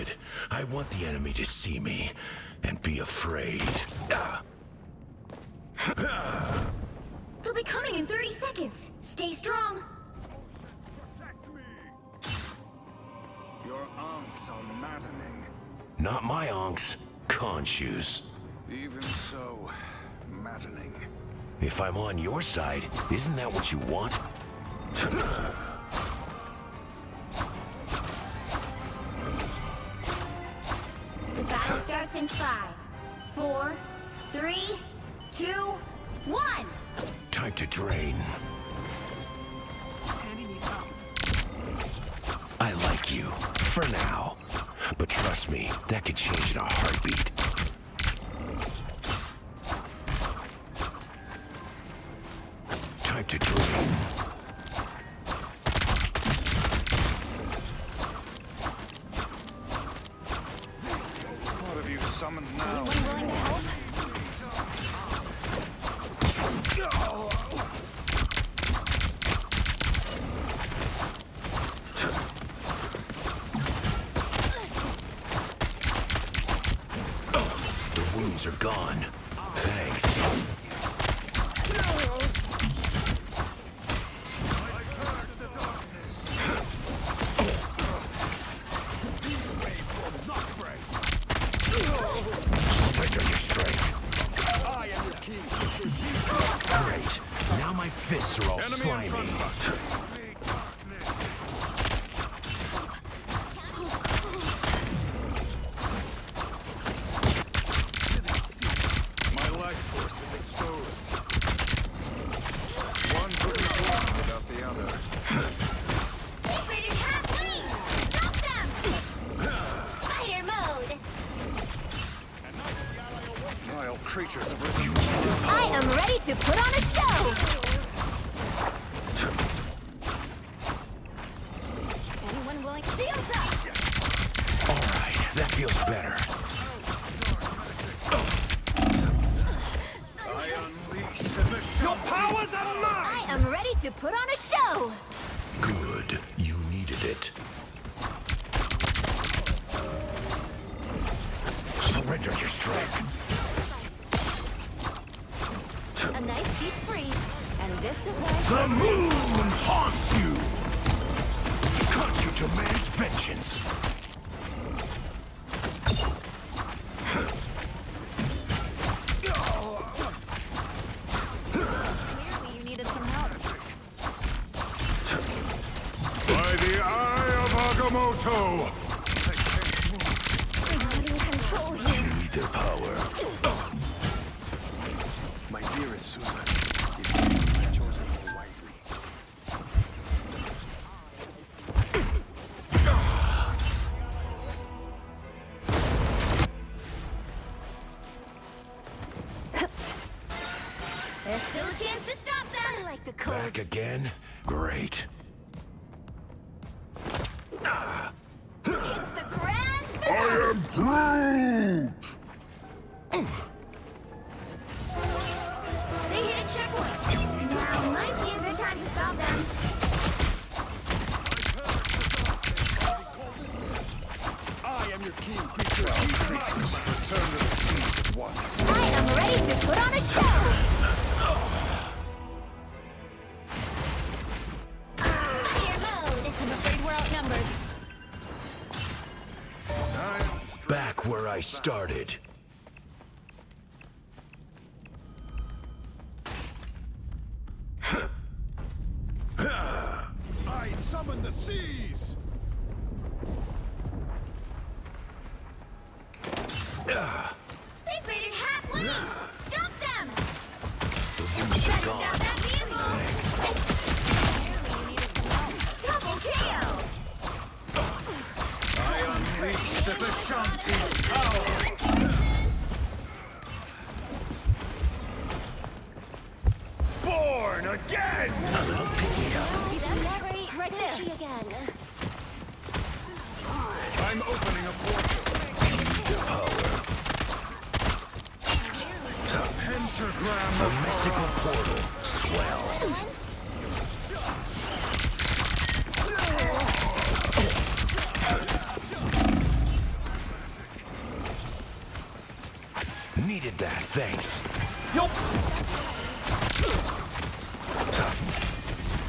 good. I want the enemy to see me and be afraid. They'll be coming in 30 seconds. Stay strong. Your ankhs are maddening. Not my onks, Khonshu's. Even so, maddening. If I'm on your side, isn't that what you want? The battle starts in 5, 4, 3, 2, 1. Time to drain. I like you, for now. But trust me, that could change in a heartbeat. Time to drain. What have you summoned now? Anyone willing to help? The wounds are gone. Thanks. Surrender your strength. I am your king. Great. Now my fists are all Enemy in front slimy. of us. My life force is exposed. One couldn't go on without the other. Rated half wing! Stop them! Spider mode! Vile creatures have risen. I am ready to put on a show! Anyone willing? Shields up! All right, that feels better. I unleash the Your powers are mine! I am ready to put on a show! Good. You needed it. Surrender your strength. A nice deep freeze. And this is why The moon haunts you! Khonshu demands vengeance. clearly you needed some help. By the eye of Agamotto! I'm not in control You here. need their power. My dearest Susan, if you have chosen me wisely. There's still a chance to stop them! I like the cold. Back again? Great. It's the grand finale! Groot! They hit a checkpoint! Now might be a good time to stop them. I am your king, creature. All creatures, return to the seas at once. I am ready to put on a show! Fire mode! I'm afraid we're outnumbered. Back where I started. I summon the seas! They've made it halfway! Stop them! The wounds are Stop gone. that vehicle! Thanks. Clearly you needed some help. Double KO! I unleash the Vishanti's power! Born again! Right there. Again. I'm opening a portal. Power. Pentagram A of mystical portal. Swell. thanks.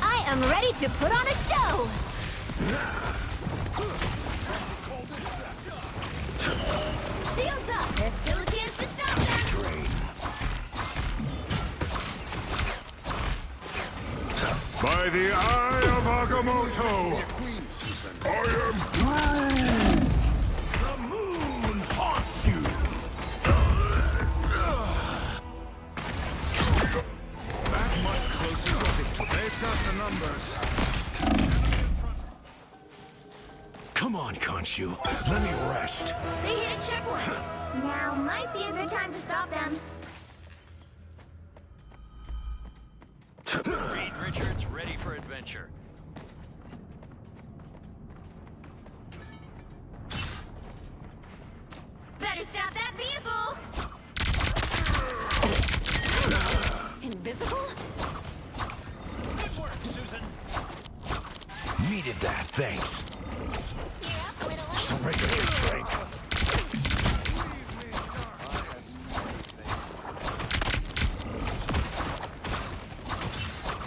I am ready to put on a show! Shields up! There's still a chance to stop them! Drain. By the eye of Agamotto! I am... The moon haunts you. That much closer to victory. They've got the numbers. Come on, Khonshu. Let me rest. They hit a checkpoint! Now might be a good time to stop them. Reed Richards, ready for adventure. Better stop that vehicle! Invisible? Good work, Susan. Needed that, thanks. Yeah, with a Surrender your strength.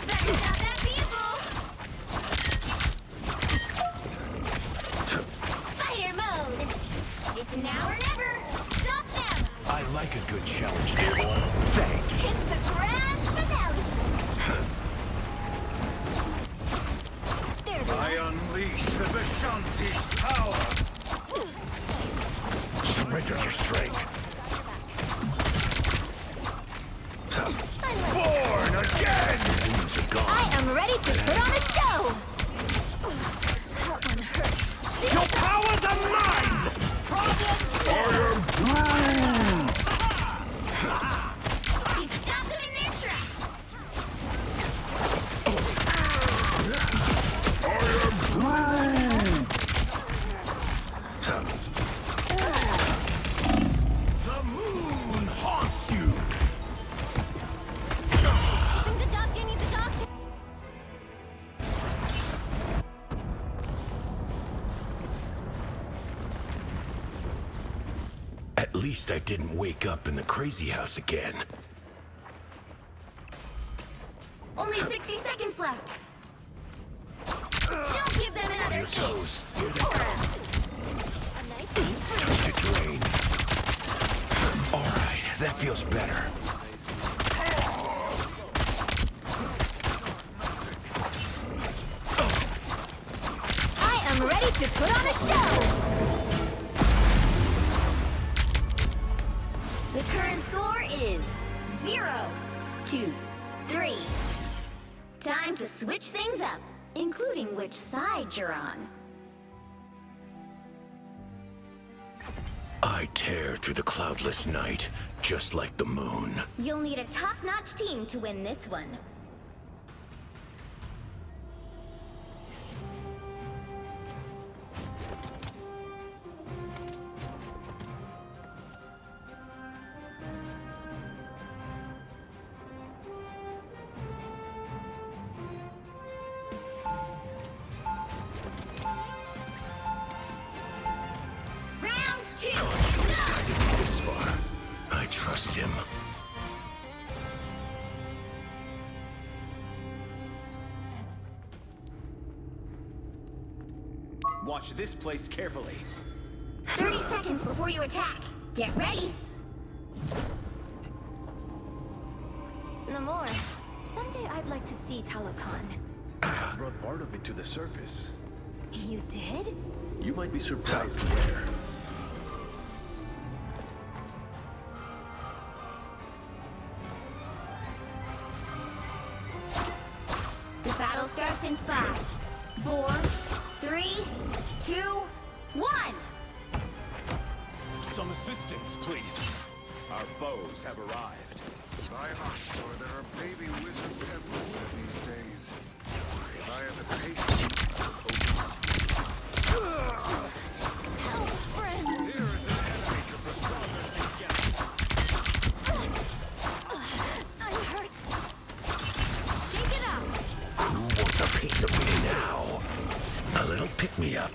Better stop that vehicle! Spider mode! It's now or never! Stop them! I like a good challenge, Nibble. Thanks. It's the grand finale! There they I are. unleash the Vishanti's power! Surrender your strength. Born again! Wounds are gone. I am ready to put on a show! That one hurt. Your powers are mine! He stopped them in their tracks! The moon haunts you. I think the doctor needs a doctor. At least I didn't wake up in the crazy house again. Only 60 seconds left. Don't give them another Your toes. inch. Here they Or go. a nice deep Time to drain. All right, that feels better. I am ready to put on a show! The current score is 0-2-3. Time to switch things up, including which side you're on. I tear through the cloudless night, just like the moon. You'll need a top-notch team to win this one. Round 2, go! This far, I trust him. Watch this place carefully. 30 seconds before you attack. Get ready. Namor, someday I'd like to see Talokan. Brought part of it to the surface. You did? You might be surprised where. The battle starts in 5, 4, 3, 2, 1. Some assistance, please. Our foes have arrived. I am not sure there are baby wizards everywhere these days. I have the patience. Help, friends. Here is an enemy to perform I'm hurt. Shake it up. Who wants a piece of me now? A little pick-me-up.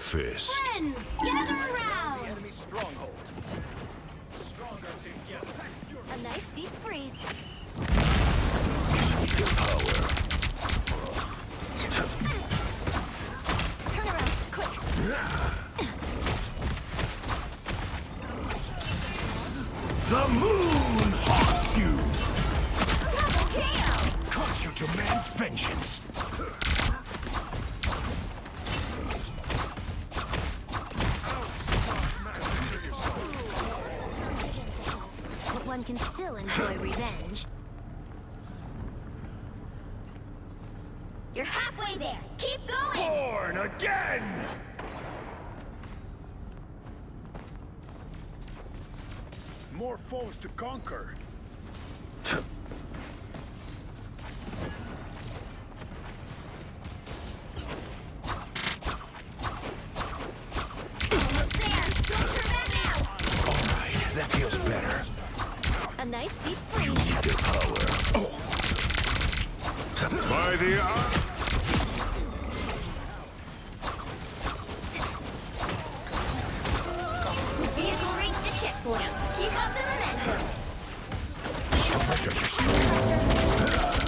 fist. Friends, gather around! Enemy stronghold. A nice deep freeze. Your power. Turn around, quick! The moon haunts you! Double KO! Culture demands vengeance. But one can still enjoy revenge. You're halfway there. Keep going! Born again! More foes to conquer. Almost there! Don't turn back now! All right, that feels better. A nice deep freeze. Your power. By the eye. The vehicle reached a checkpoint. Keep up the momentum. Surrender your strength.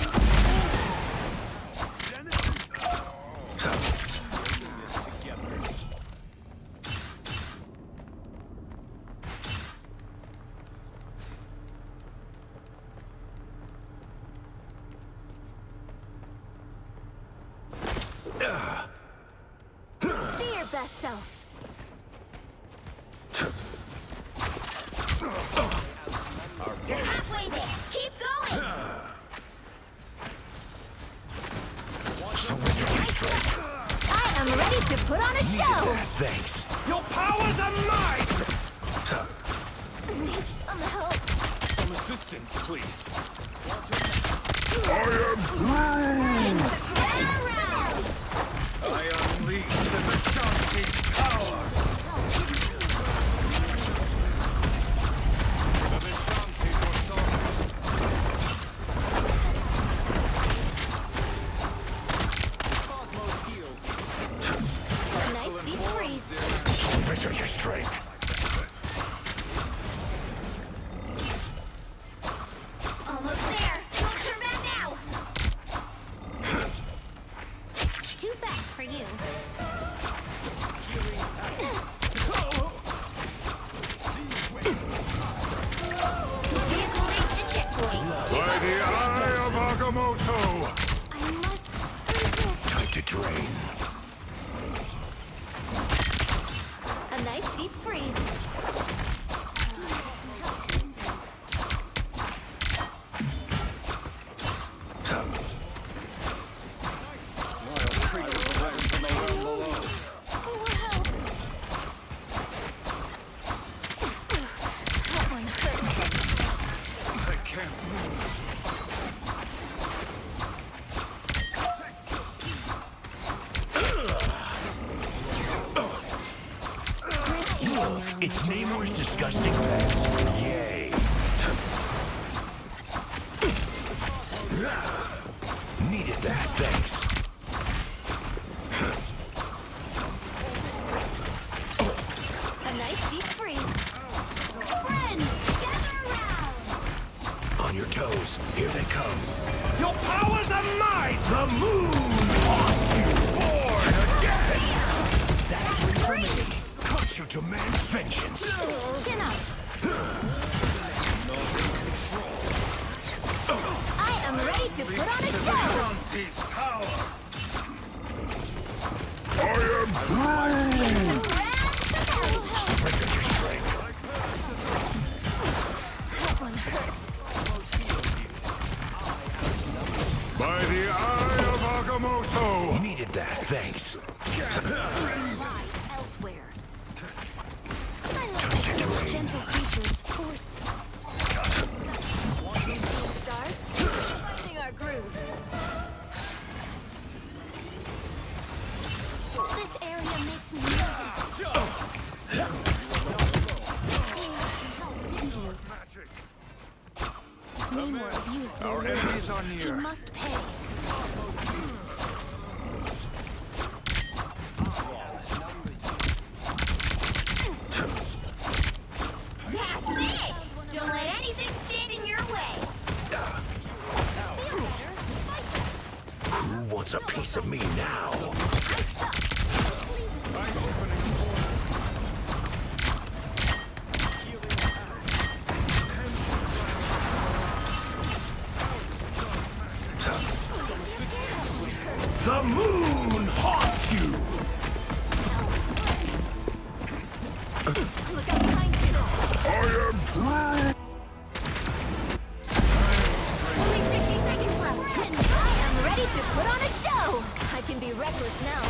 Be your best self. You're halfway there. Keep going. Surrender your strength. I am ready to put on a show. Thanks. Your powers are mine! Need some help. Some assistance, please. Get around. I unleash the Vishanti's power! The Vishanti Cosmos heals. A nice deep freeze. Surrender your strength. Almost there. Don't turn back now. Too fast for you. Vehicle reached a checkpoint. By the eye of Agamotto! I must resist. Time to drain. A nice deep freeze. Who will help? That one hurts. I can't move. It's Namor's disgusting pets. Yay. Needed that, thanks. A nice deep freeze. Friends, gather around. On your toes. Here they come. Your powers are mine! The moon haunts you. Born again. That's for me. Culture demands vengeance. Chin up. I am ready to put on a The show. Vishanti's power! Surrender your strength. That one hurts. By the eye of Agamotto! Needed that, thanks. Lies elsewhere. I love to see these gentle creatures forced. Stars, finding our groove. This area makes me nervous. Magic! Namor abused Our their enemies are He near. must pay. wants a piece of me now? I'm opening a portal. The moon haunts you! Look out behind you. I am Groot! Only 60 seconds left. I am ready to put on a show. I can be reckless now.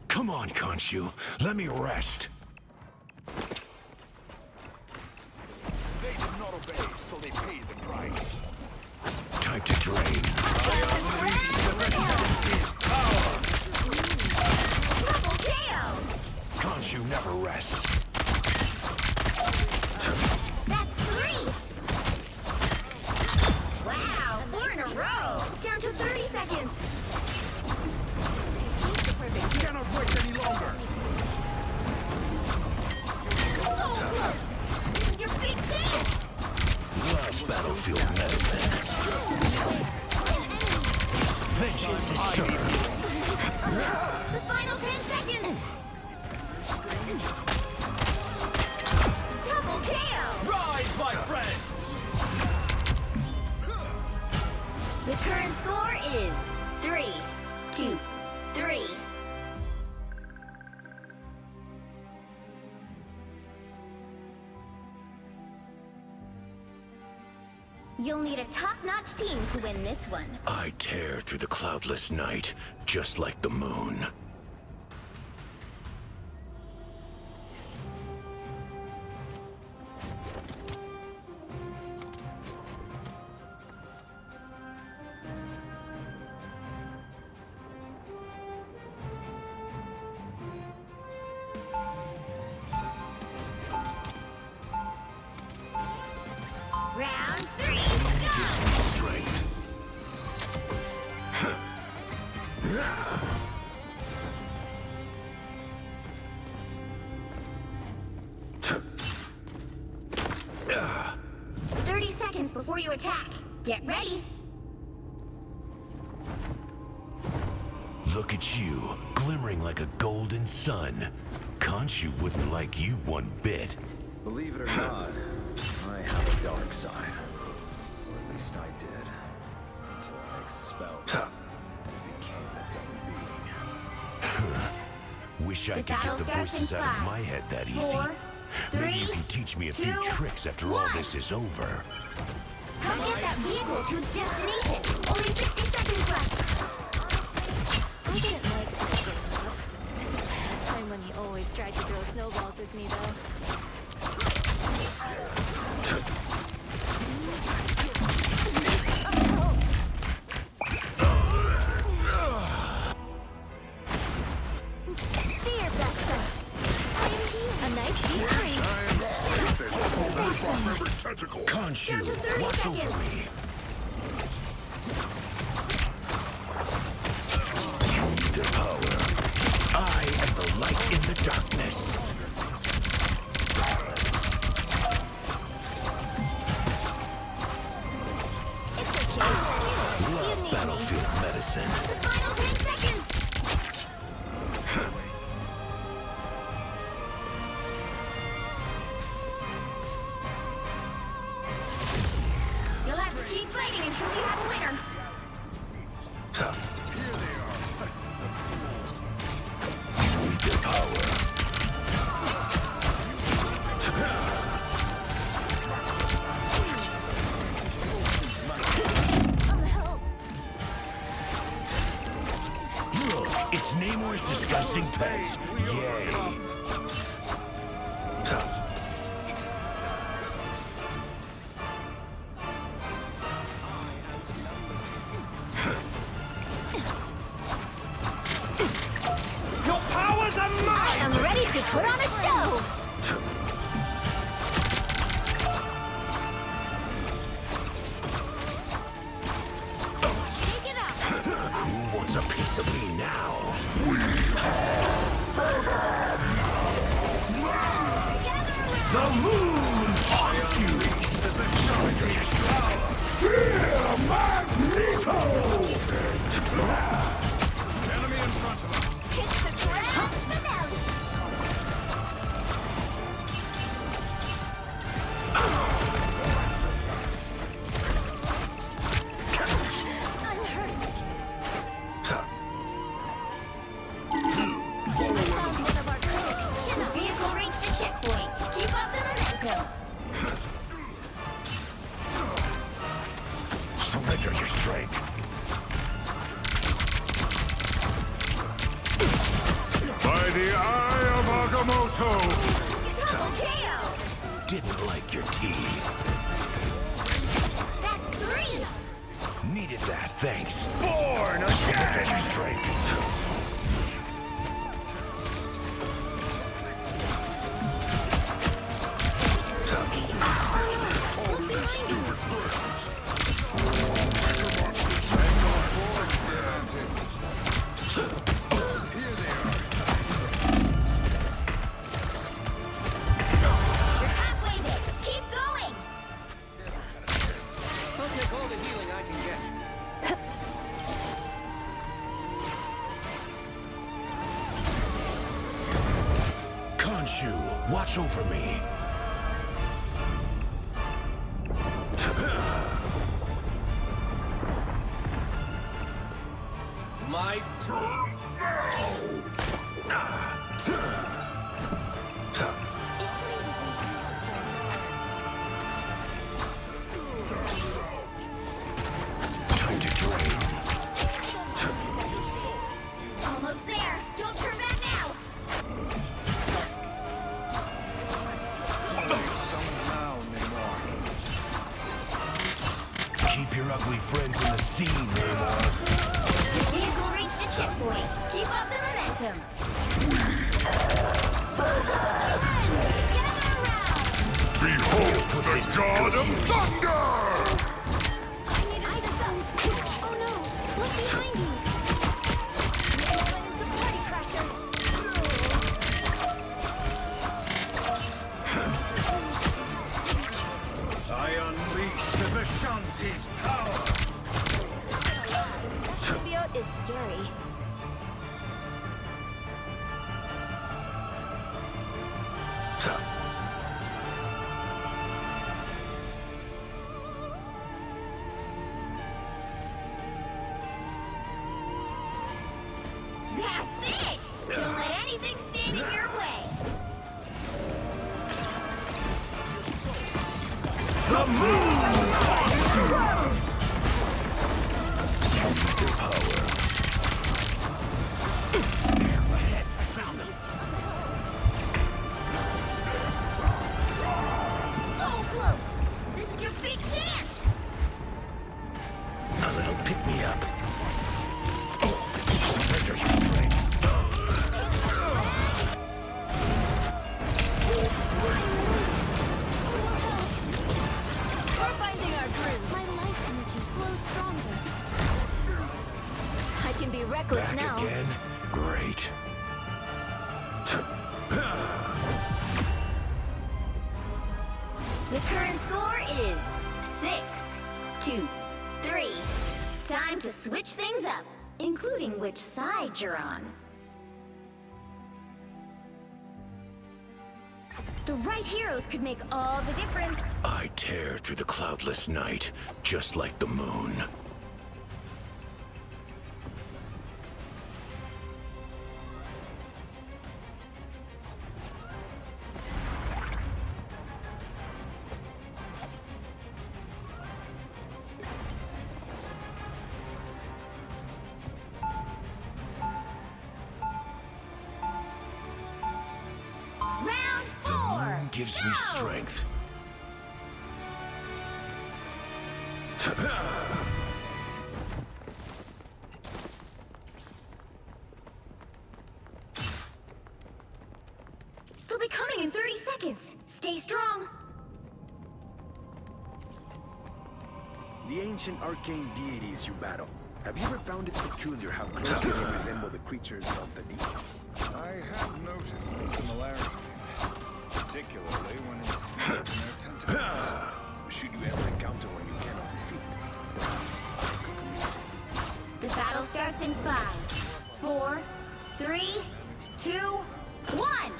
Come on, Khonshu. Let me rest. They did not obey, so they paid the price. Time to drain. Double KO. Khonshu never rests. That's 3. Wow, 4 in a row. Down to 30 seconds. Perfect. Cannot wait any longer. So close. This is your big chance. Love battlefield medicine. Vengeance is served. The final 10 seconds. Double KO. Rise, my friends! The current score is 3-2-3. You'll need a top-notch team to win this one. I tear through the cloudless night, just like the moon. Round 3, go! Strength. Ah. 30 seconds before you attack. Get ready. Look at you, glimmering like a golden sun. Khonshu wouldn't like you one bit. Believe it or not, I have a dark side. Or at least I did. Until I expelled it and became its own being. Wish I The could get battle the starts voices in out of 5, my head that easy. 4, Maybe you 3, can teach me a few 2, tricks after all 1. this is over. Come get that vehicle to its destination. Only 60 seconds left. I didn't like snowballs. Time when he always tried to throw snowballs with me, though. Fear vessel. A nice decrease. Khonshu, Down to 30 watch over seconds. me. The power. I am the light in the darkness. It's okay. You Love need me. battlefield medicine. The final 10 seconds. You'll have to keep fighting until you have a winner. The power. Some help. Look, it's Namor's disgusting pets. Yay. Your powers are mine! I'm ready to put on a show. Shake it up. Who wants a piece of me now? Gather The around. moon haunts you! Fear Magneto! toe. Double KO! Didn't like your teeth. That's 3! Needed that, thanks. Born again! Strength. You're halfway there! Keep going! I'll take all the healing I can get. Khonshu, watch over me. My turn. Time to drain. Almost there! Don't turn back now! Somehow, Namor. Keep your ugly friends in the scene, Namor. The vehicle reached a checkpoint. Keep up the momentum. Gather around! Behold the god of thunder! I need a switch. Oh no! Look behind you! It's a party crashers. I unleash the Vishanti's power. Symbiote is scary. That's it! Don't let anything stand in your way. The moon! So close! This is your big chance! A little pick-me-up. Surrender your strength. We're finding our groove. My life energy flows stronger. I can be reckless Back now. again? Great. The current score is 6-2-3. Time to switch things up, including which side you're on. The right heroes could make all the difference. I tear through the cloudless night, just like the moon. Round 4! Gives me Go! strength. They'll be coming in 30 seconds. Stay strong. The ancient arcane deities you battle. Have you ever found it peculiar how closely they resemble the creatures of the deep? I have noticed the similarities, particularly when it's in their tentacles. Should you ever encounter one you cannot defeat, perhaps I could communicate. The battle starts in 5, 4, 3, 2, 1.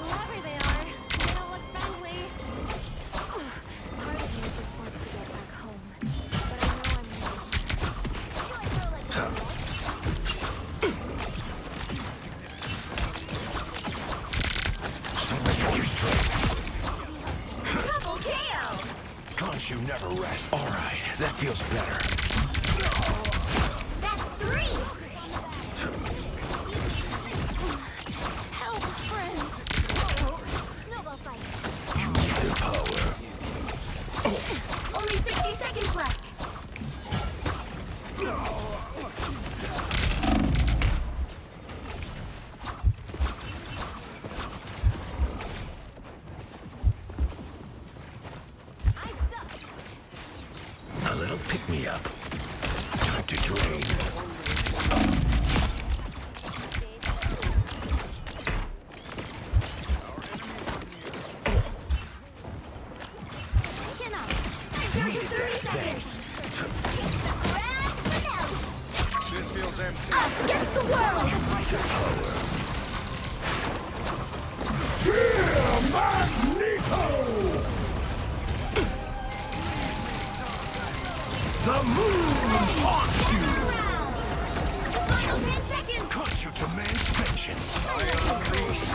Whoever they are, they don't look friendly. Part of me just wants to get back home, but I know I'm ready. Surrender your strength. Double KO! Khonshu never rests. All right, that feels better. That's 3. Help! me up. Time to drain. Chin up. I'm down to 30 seconds. Grand finale. This feels empty. Us against the world. Magneto! The moon haunts you! Round. Final 10 seconds. Cut you to man's vengeance. I unleash